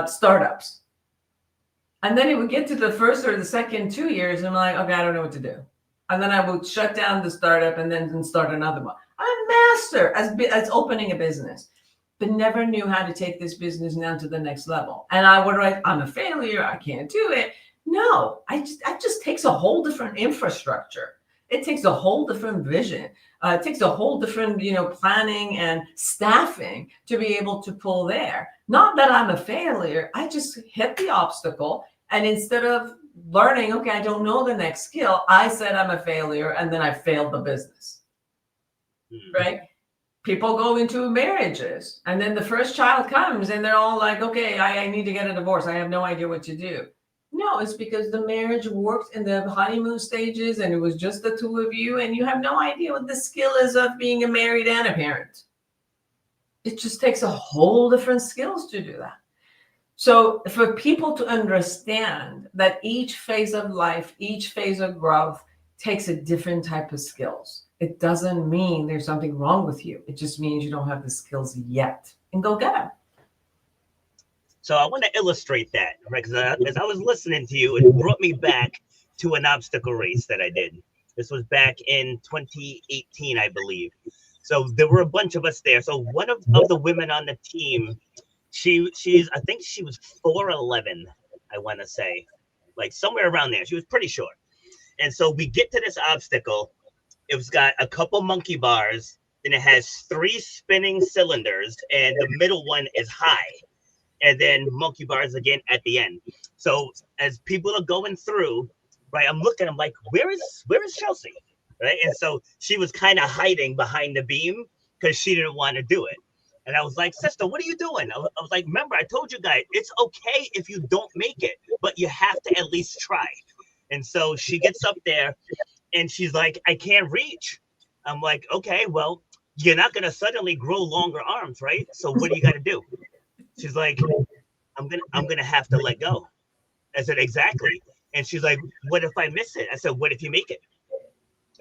startups. And then it would get to the first or the second 2 years, and I'm like, okay, I don't know what to do. And then I would shut down the startup and then start another one. I'm a master as opening a business, but never knew how to take this business now to the next level. And I'm a failure. I can't do it. No, that just takes a whole different infrastructure. It takes a whole different vision. It takes a whole different, planning and staffing to be able to pull there. Not that I'm a failure. I just hit the obstacle. And instead of learning, okay, I don't know the next skill, I said I'm a failure, and then I failed the business. Right? People go into marriages, and then the first child comes, and they're all like, okay, I need to get a divorce. I have no idea what to do. No, it's because the marriage worked in the honeymoon stages, and it was just the two of you, and you have no idea what the skill is of being a married and a parent. It just takes a whole different skills to do that. So for people to understand that each phase of life, each phase of growth takes a different type of skills. It doesn't mean there's something wrong with you. It just means you don't have the skills yet, and go get them. So I want to illustrate that, right? Because as I was listening to you, it brought me back to an obstacle race that I did. This was back in 2018, I believe. So there were a bunch of us there. So one of the women on the team, I think she was 4'11", I want to say, like somewhere around there. She was pretty short. And so we get to this obstacle. It's got a couple monkey bars, and it has 3 spinning cylinders, and the middle one is high. And then monkey bars again at the end. So as people are going through, right, I'm looking, I'm like, where is Chelsea? Right. And so she was kind of hiding behind the beam because she didn't want to do it. And I was like, sister, what are you doing? I was like, remember, I told you guys, it's okay if you don't make it, but you have to at least try. And so she gets up there and she's like, I can't reach. I'm like, okay, well, you're not going to suddenly grow longer arms, right? So what do you got to do? She's like, I'm gonna have to let go. I said, exactly. And she's like, what if I miss it? I said, what if you make it?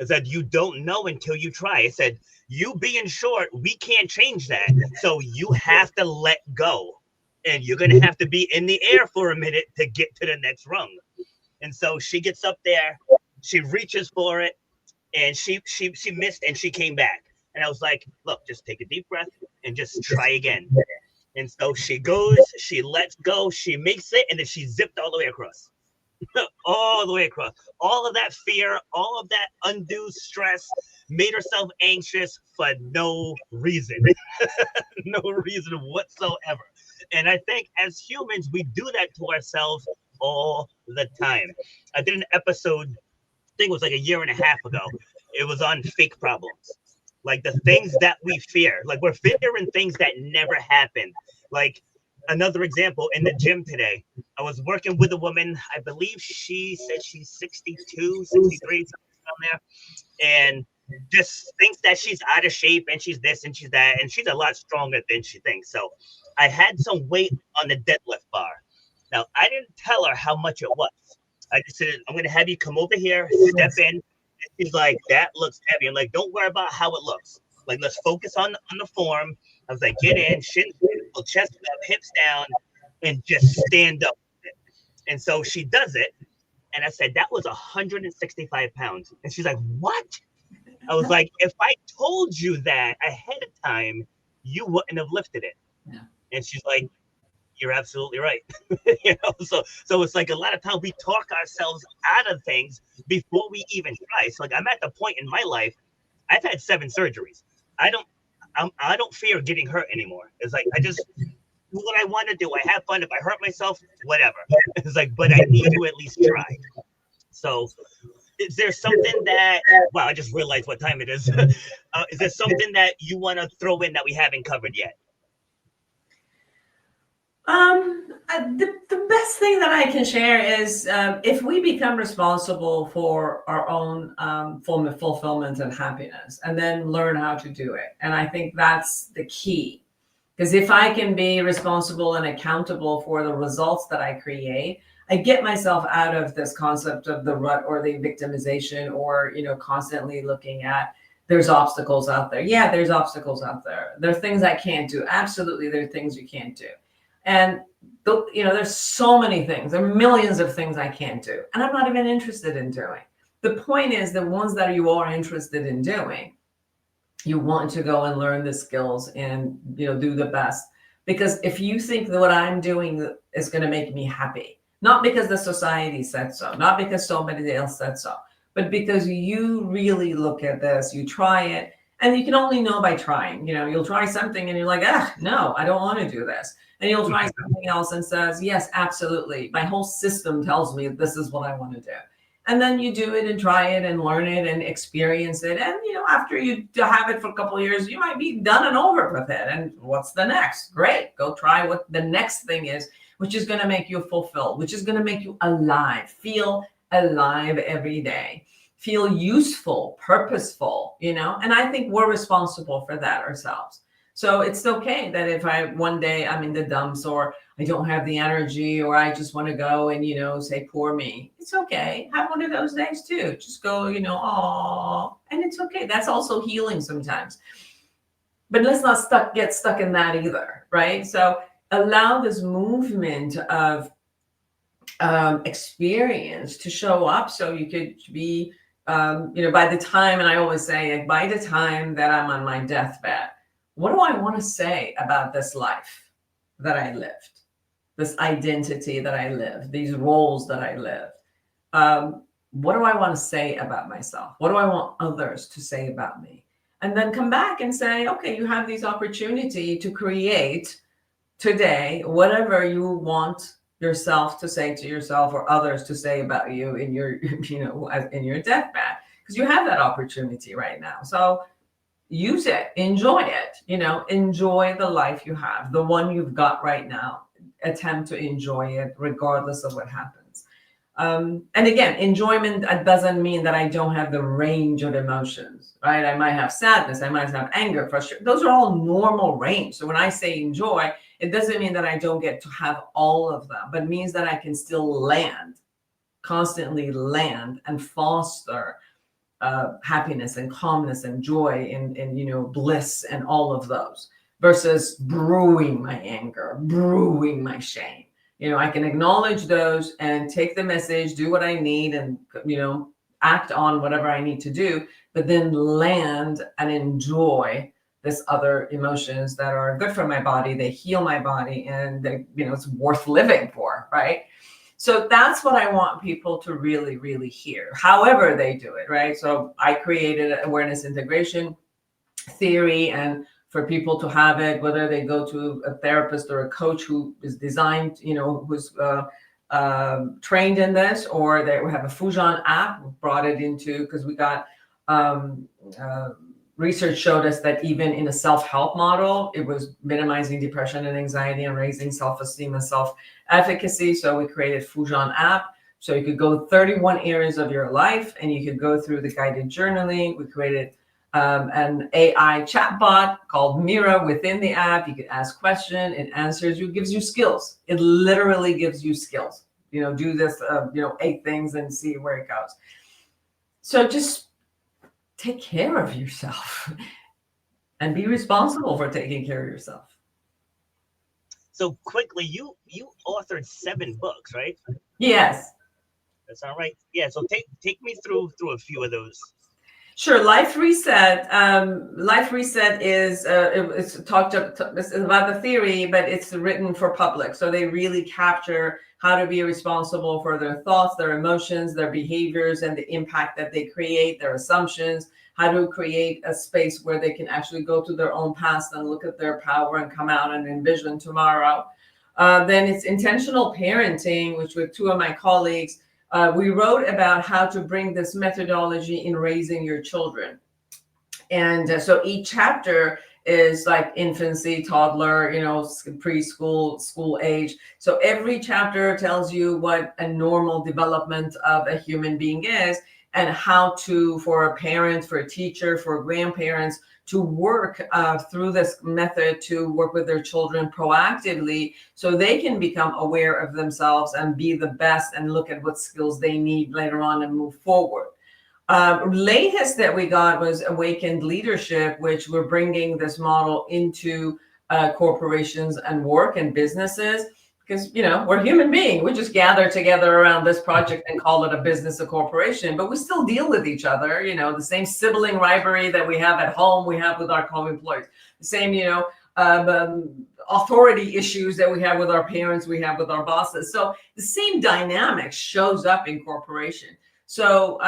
I said, you don't know until you try. I said, you being short, we can't change that. So you have to let go. And you're gonna have to be in the air for a minute to get to the next rung. And so she gets up there, she reaches for it, and she missed and she came back. And I was like, look, just take a deep breath and just try again. And so she goes, she lets go, she makes it, and then she zipped all the way across. All the way across. All of that fear, all of that undue stress made herself anxious for no reason. No reason whatsoever. And I think as humans, we do that to ourselves all the time. I did an episode, I think it was like a year and a half ago. It was on fake problems. Like the things that we fear, like we're fearing things that never happen. Like another example, in the gym today, I was working with a woman. I believe she said she's 62, 63, something down there. And just thinks that she's out of shape and she's this and she's that. And she's a lot stronger than she thinks. So I had some weight on the deadlift bar. Now, I didn't tell her how much it was. I just said, I'm going to have you come over here, step in. She's like, that looks heavy. I'm like, don't worry about how it looks. Like, let's focus on the form. I was like, get in, chest up, hips down, and just stand up. And so she does it. And I said, that was 165 pounds. And she's like, what? I was like, if I told you that ahead of time, you wouldn't have lifted it. Yeah. And she's like, you're absolutely right. So it's like a lot of times we talk ourselves out of things before we even try. So like I'm at the point in my life, I've had 7 surgeries. I don't fear getting hurt anymore. It's like I just do what I want to do. I have fun. If I hurt myself, whatever. It's like, but I need to at least try. So Is there something that, wow, I just realized what time it is. Is there something that you want to throw in that we haven't covered yet? The best thing that I can share is if we become responsible for our own fulfillment and happiness, and then learn how to do it. And I think that's the key. Because if I can be responsible and accountable for the results that I create, I get myself out of this concept of the rut or the victimization, or, constantly looking at there's obstacles out there. Yeah, there's obstacles out there. There are things I can't do. Absolutely, there are things you can't do. And there's so many things. There are millions of things I can't do, and I'm not even interested in doing. The point is, the ones that you are interested in doing, you want to go and learn the skills and do the best. Because if you think that what I'm doing is going to make me happy, not because the society said so, not because somebody else said so, but because you really look at this, you try it, and you can only know by trying. You'll try something and you're like, no, I don't want to do this. And you'll try something else and says, yes, absolutely. My whole system tells me this is what I want to do. And then you do it and try it and learn it and experience it. And, after you have it for a couple of years, you might be done and over with it. And what's the next? Great. Go try what the next thing is, which is going to make you fulfilled, which is going to make you alive, feel alive every day, feel useful, purposeful, and I think we're responsible for that ourselves. So it's okay that if one day I'm in the dumps, or I don't have the energy, or I just want to go and, say, poor me. It's okay. Have one of those days too. Just go, oh, and it's okay. That's also healing sometimes. But let's not get stuck in that either, right? So allow this movement of experience to show up, so you could be, by the time, and I always say, like, by the time that I'm on my deathbed, what do I want to say about this life that I lived, this identity that I lived, these roles that I lived? What do I want to say about myself? What do I want others to say about me? And then come back and say, okay, you have this opportunity to create today whatever you want yourself to say to yourself, or others to say about you in your, in your deathbed, because you have that opportunity right now. So use it, enjoy it, enjoy the life you have, the one you've got right now. Attempt to enjoy it regardless of what happens. And again, enjoyment doesn't mean that I don't have the range of emotions, right? I might have sadness, I might have anger, frustration. Those are all normal range. So when I say enjoy, it doesn't mean that I don't get to have all of them, but it means that I can still constantly land and foster happiness and calmness and joy and bliss and all of those, versus brewing my anger, brewing my shame. I can acknowledge those and take the message, do what I need, and act on whatever I need to do, but then land and enjoy this other emotions that are good for my body. They heal my body, and they, it's worth living for, right? So that's what I want people to really, really hear, however they do it, right? So I created an awareness integration theory, and for people to have it, whether they go to a therapist or a coach who is designed, who's trained in this, or they have a Foojan app, brought it into, because we got research showed us that even in a self-help model, it was minimizing depression and anxiety and raising self-esteem and self-efficacy. So we created Foojan app. So you could go 31 areas of your life, and you could go through the guided journaling. We created an AI chatbot called Mira within the app. You could ask questions, it answers you, gives you skills. It literally gives you skills. Do this, 8 things and see where it goes. So just take care of yourself and be responsible for taking care of yourself. So quickly, you authored 7 books, right? Yes. That's all right. Yeah. So take me through a few of those. Sure. Life Reset. Life Reset is it's it's about the theory, but it's written for public. So they really capture how to be responsible for their thoughts, their emotions, their behaviors, and the impact that they create, their assumptions, how to create a space where they can actually go to their own past and look at their power and come out and envision tomorrow. Then it's intentional parenting, which with 2 of my colleagues, We wrote about how to bring this methodology in raising your children. And so each chapter is like infancy, toddler, preschool, school age. So every chapter tells you what a normal development of a human being is, and how to, for a parent, for a teacher, for grandparents, to work through this method to work with their children proactively so they can become aware of themselves and be the best and look at what skills they need later on and move forward. Latest that we got was Awakened Leadership, which we're bringing this model into corporations and work and businesses, because we're human beings. We just gather together around this project and call it a business, a corporation, but we still deal with each other. The same sibling rivalry that we have at home, we have with our co-employees. The same, authority issues that we have with our parents, we have with our bosses. So the same dynamic shows up in corporation. So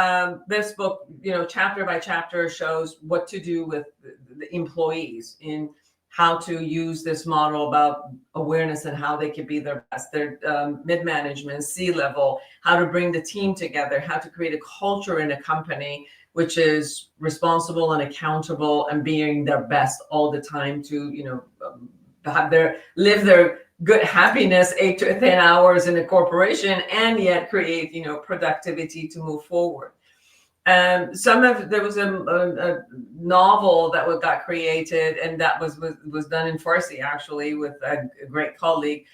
this book, chapter by chapter, shows what to do with the employees in how to use this model about awareness and how they can be their best, their mid-management, C-level, how to bring the team together, how to create a culture in a company which is responsible and accountable and being their best all the time to, live their good happiness 8 to 10 hours in a corporation and yet create productivity to move forward. There was a novel that got created, and that was done in Farsi actually with a great colleague,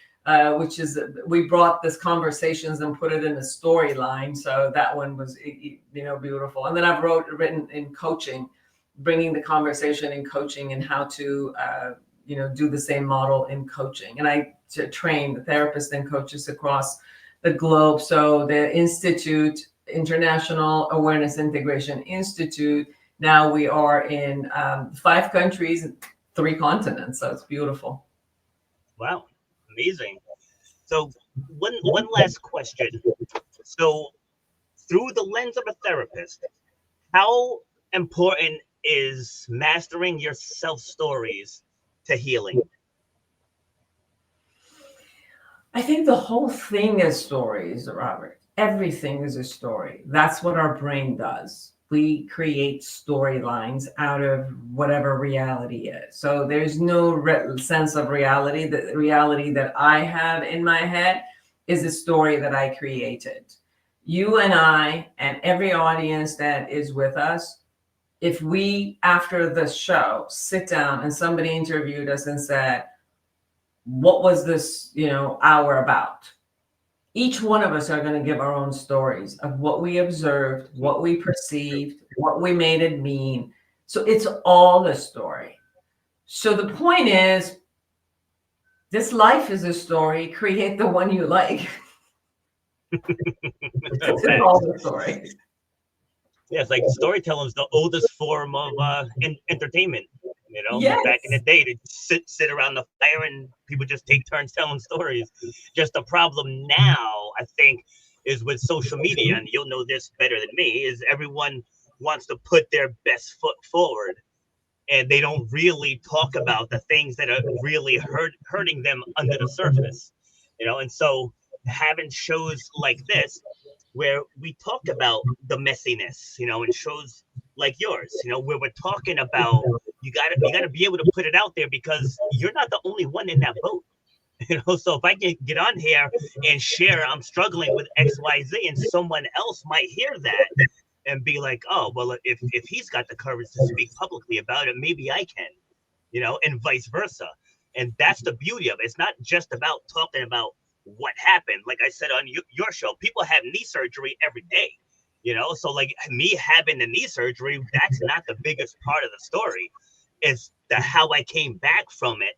which is we brought this conversations and put it in a storyline. So that one was beautiful. And then I've written in coaching, bringing the conversation in coaching and how to do the same model in coaching. And I train therapists and coaches across the globe. So the Institute, International Awareness Integration Institute, now we are in 5 countries, 3 continents. So it's beautiful. Wow, amazing. So one last question. So through the lens of a therapist, how important is mastering your self-stories to healing? I think the whole thing is stories, Robert. Everything is a story. That's what our brain does. We create storylines out of whatever reality is. So there's no sense of reality. The reality that I have in my head is a story that I created. You and I and every audience that is with us, if we, after the show, sit down and somebody interviewed us and said, what was this, hour about? Each one of us are going to give our own stories of what we observed, what we perceived, what we made it mean. So it's all a story. So the point is, this life is a story. Create the one you like. It's all the story. Yeah, it's like storytelling is the oldest form of entertainment. Yes. Back in the day, they sit around the fire and people just take turns telling stories. Just the problem now, I think, is with social media, and you'll know this better than me, is everyone wants to put their best foot forward, and they don't really talk about the things that are really hurting them under the surface. And so having shows like this, where we talk about the messiness, and shows like yours, where we're talking about you gotta be able to put it out there because you're not the only one in that boat. So if I can get on here and share I'm struggling with XYZ, and someone else might hear that and be like, oh, well, if he's got the courage to speak publicly about it, maybe I can, and vice versa. And that's the beauty of it. It's not just about talking about what happened. Like I said on your show, people have knee surgery every day, so like me having the knee surgery, that's not the biggest part of the story. It's the how I came back from it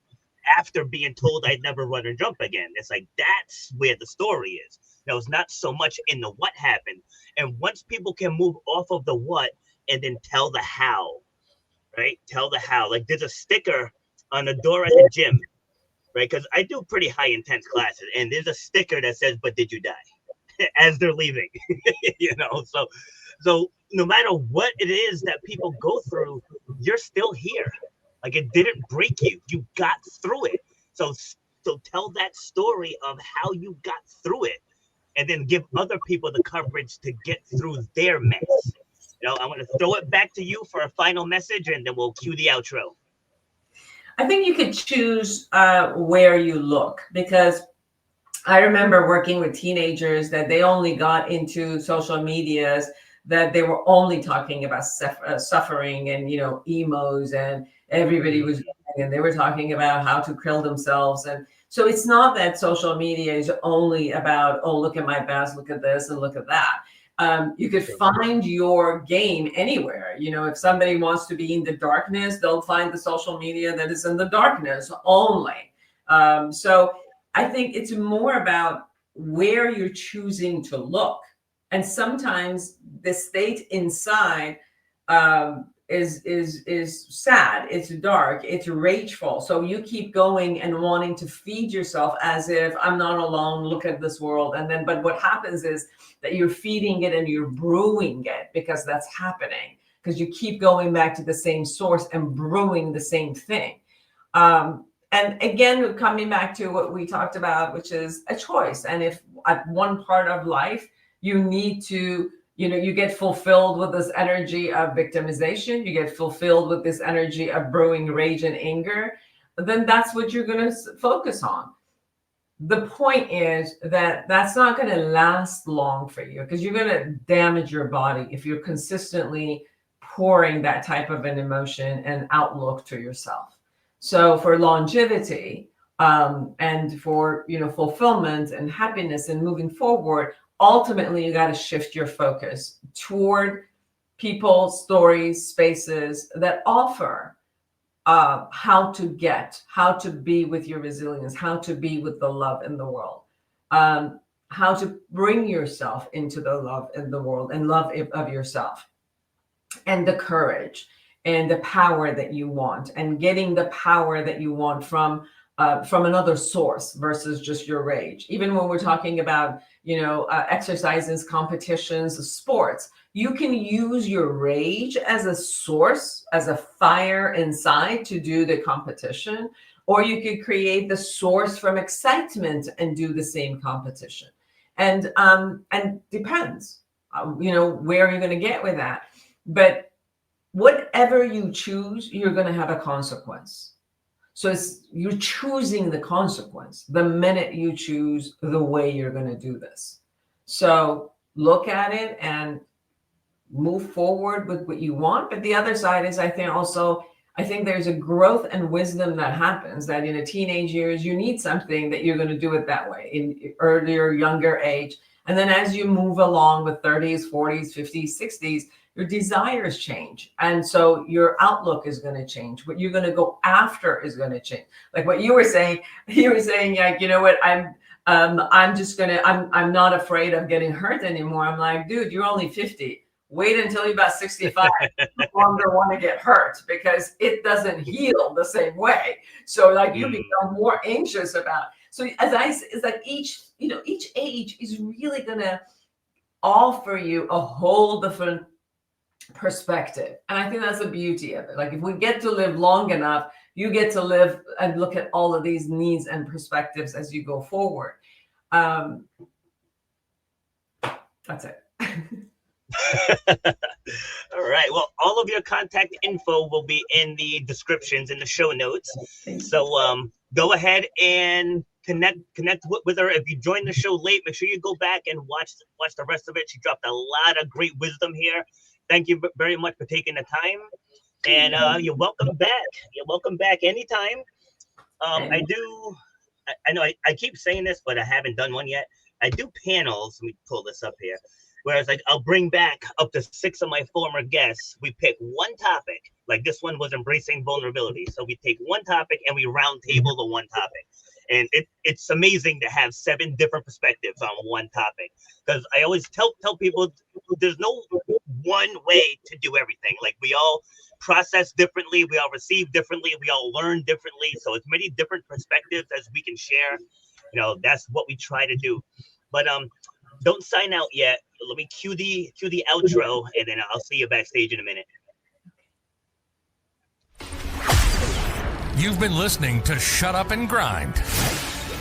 after being told I'd never run or jump again. It's like that's where the story is. It's not so much in the what happened. And once people can move off of the what and then tell the how, right? Tell the how. Like there's a sticker on the door at the gym, right? Because I do pretty high intense classes, and there's a sticker that says, "But did you die?" as they're leaving. So no matter what it is that people go through, you're still here. Like it didn't break you. You got through it. So tell that story of how you got through it. and then give other people the coverage to get through their mess. I'm going to throw it back to you for a final message, and then we'll cue the outro. I think you could choose where you look, because I remember working with teenagers that they only got into social medias that they were only talking about suffering and, emos, and everybody was, and they were talking about how to kill themselves. And so it's not that social media is only about, oh, look at my best, look at this and look at that. You could find your game anywhere. If somebody wants to be in the darkness, they'll find the social media that is in the darkness only. So I think it's more about where you're choosing to look. And sometimes the state inside is sad, it's dark, it's rageful. So you keep going and wanting to feed yourself as if I'm not alone, look at this world. But what happens is that you're feeding it and you're brewing it, because that's happening, because you keep going back to the same source and brewing the same thing. And again, coming back to what we talked about, which is a choice. And if at one part of life, you need to, you get fulfilled with this energy of victimization, you get fulfilled with this energy of brewing rage and anger, then that's what you're going to focus on. The point is that that's not going to last long for you, because you're going to damage your body if you're consistently pouring that type of an emotion and outlook to yourself. So for longevity and for, fulfillment and happiness and moving forward, ultimately, you got to shift your focus toward people, stories, spaces that offer how to be with your resilience, how to be with the love in the world, how to bring yourself into the love in the world and love of yourself, and the courage and the power that you want, and getting the power that you want from another source versus just your rage. Even when we're talking about, exercises, competitions, sports, you can use your rage as a source, as a fire inside to do the competition, or you could create the source from excitement and do the same competition. And depends, where you're going to get with that. But whatever you choose, you're going to have a consequence. So you're choosing the consequence the minute you choose the way you're going to do this. So look at it and move forward with what you want. But the other side is, I think there's a growth and wisdom that happens, that in the teenage years, you need something that you're going to do it that way in earlier, younger age. And then as you move along with 30s, 40s, 50s, 60s, your desires change. And so your outlook is going to change. What you're going to go after is going to change. Like what you were saying, like, you know what, I'm not afraid of getting hurt anymore. I'm like, dude, you're only 50. Wait until you're about 65. You no longer want to get hurt, because it doesn't heal the same way. So like you become more anxious about. So it's like each age is really going to offer you a whole different perspective. And I think that's the beauty of it. Like if we get to live long enough, you get to live and look at all of these needs and perspectives as you go forward. That's it. All right. Well, all of your contact info will be in the descriptions in the show notes. So go ahead and connect with her. If you joined the show late, make sure you go back and watch the rest of it. She dropped a lot of great wisdom here. Thank you very much for taking the time. And you're welcome back. You're welcome back anytime. I know I keep saying this, but I haven't done one yet. I do panels. Let me pull this up here. Whereas like I'll bring back up to 6 of my former guests. We pick one topic. Like this one was embracing vulnerability. So we take one topic and we round table the one topic. And it's amazing to have 7 different perspectives on one topic. Because I always tell people there's no one way to do everything. Like we all process differently, we all receive differently, we all learn differently. So as many different perspectives as we can share, that's what we try to do. But don't sign out yet. Let me cue the outro, and then I'll see you backstage in a minute. You've been listening to Shut Up and Grind.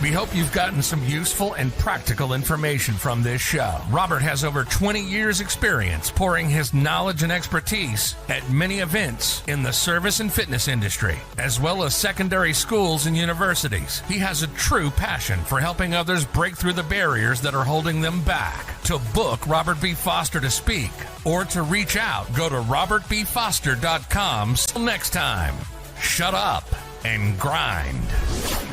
We hope you've gotten some useful and practical information from this show. Robert has over 20 years experience pouring his knowledge and expertise at many events in the service and fitness industry, as well as secondary schools and universities. He has a true passion for helping others break through the barriers that are holding them back. To book Robert B. Foster to speak or to reach out, go to robertbfoster.com. Till next time, shut up and grind.